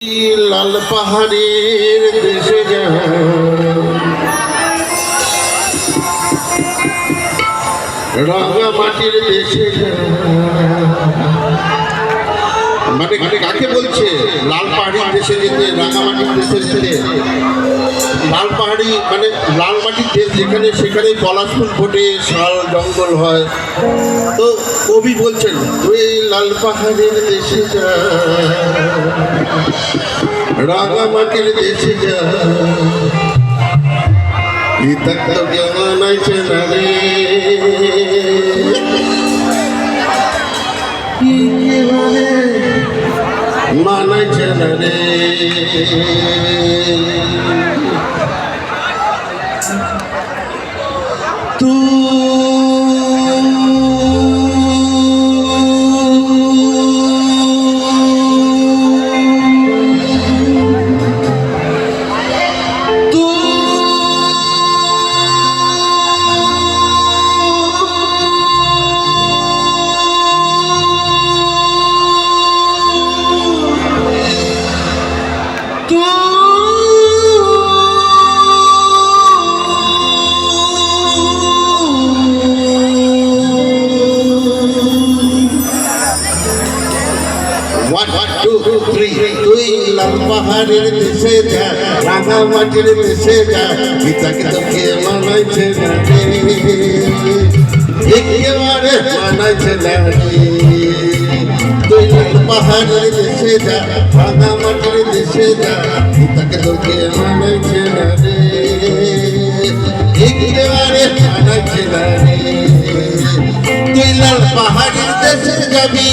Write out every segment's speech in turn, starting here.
লাল পাহাড়ের দেশে রাঙা মাটির দেশে মানে কাকে বলছে? লাল পাহাড়ির দেশে যেতে, রাঙা মাটির দেশে যেতে। লাল পাহাড়ি মানে লাল মাটির দেশ যেখানে, সেখানে পলাশ ফুল ফোটে, শাল জঙ্গল হয়। তো কবি বলছেন তুই লাল পাহাড়ের দেশে যা, রাঙা মাটির দেশে যা, ইতাক তো কেমন আছে না রে, মানাইছে না রে। তুই লাল পাহাড়ের দেশে যা, রাঙা মাটির দেশে যা, গীতাকে তোকে মানাইছে না রে, একেবারে মানাইছে না রে। তুই লাল পাহাড়ের দেশে যা, রাঙা মাটির দেশে যা, গীতাকে তোকে মানাইছে না রে, একেবারে মানাইছে না রে। তুই লাল পাহাড়ের দেশে যাবি,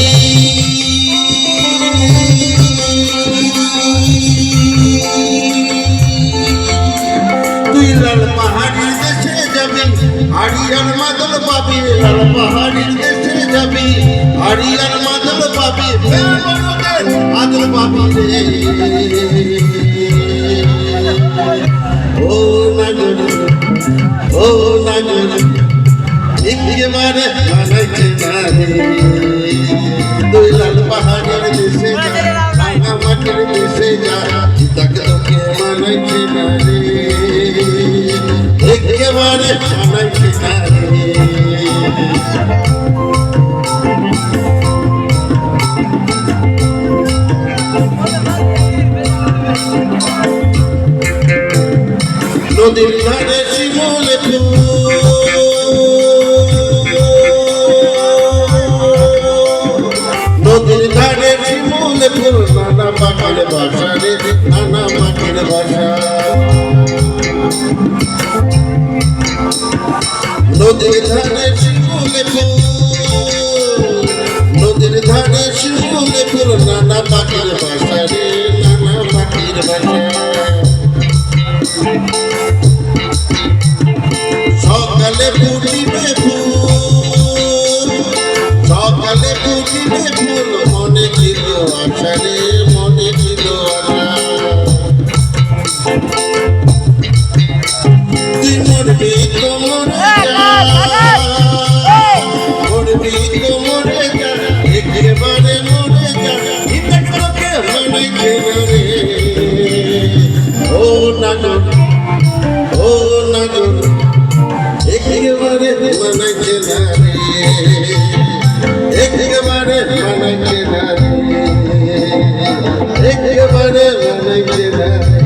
তুই লাল পাহাড়ির দেশে যাবি, আড়িয়ার মাদল পাবি। লাল পাহাড়ির দেশে যাবি, আড়িয়ার মাদল পাবি, মাদল পাবি রে। ও নাগর, ও নাগর, একেবারে মানাইছে না রে। তুই লাল পাহাড়ের দেশে যা, রাঙা মাটির দেশে যা, তাকে তোকে মানাইছে না রে, একেবারে মানাইছে না রে। নদীর ধারে শিমুল ফুল, নদীর ধারে শিমুল ফুল, নানা পাখির বাসা রে, নানা পাখির বাসা। নদীর ধারে শিমুল ফুল, নদীর ধারে শিমুল ফুল, নানা পাখির বাসা রে, নানা পাখির বাসা। সকালে ফুটিবে ফুল, সকালে ফুটিবে ফুল, মনে ছিল আশা রে, মনে ছিল আশা। তুই মরবি তো মরে যা, মরবি তো মরে যা, একেবারে মরে যা, তোকে মানাইছে না রে। ও নাগর, ও নাগর, একেবারে মানাইছে না রে, একেবারে মানাইছে না রে, একেবারে মানাইছে না রে।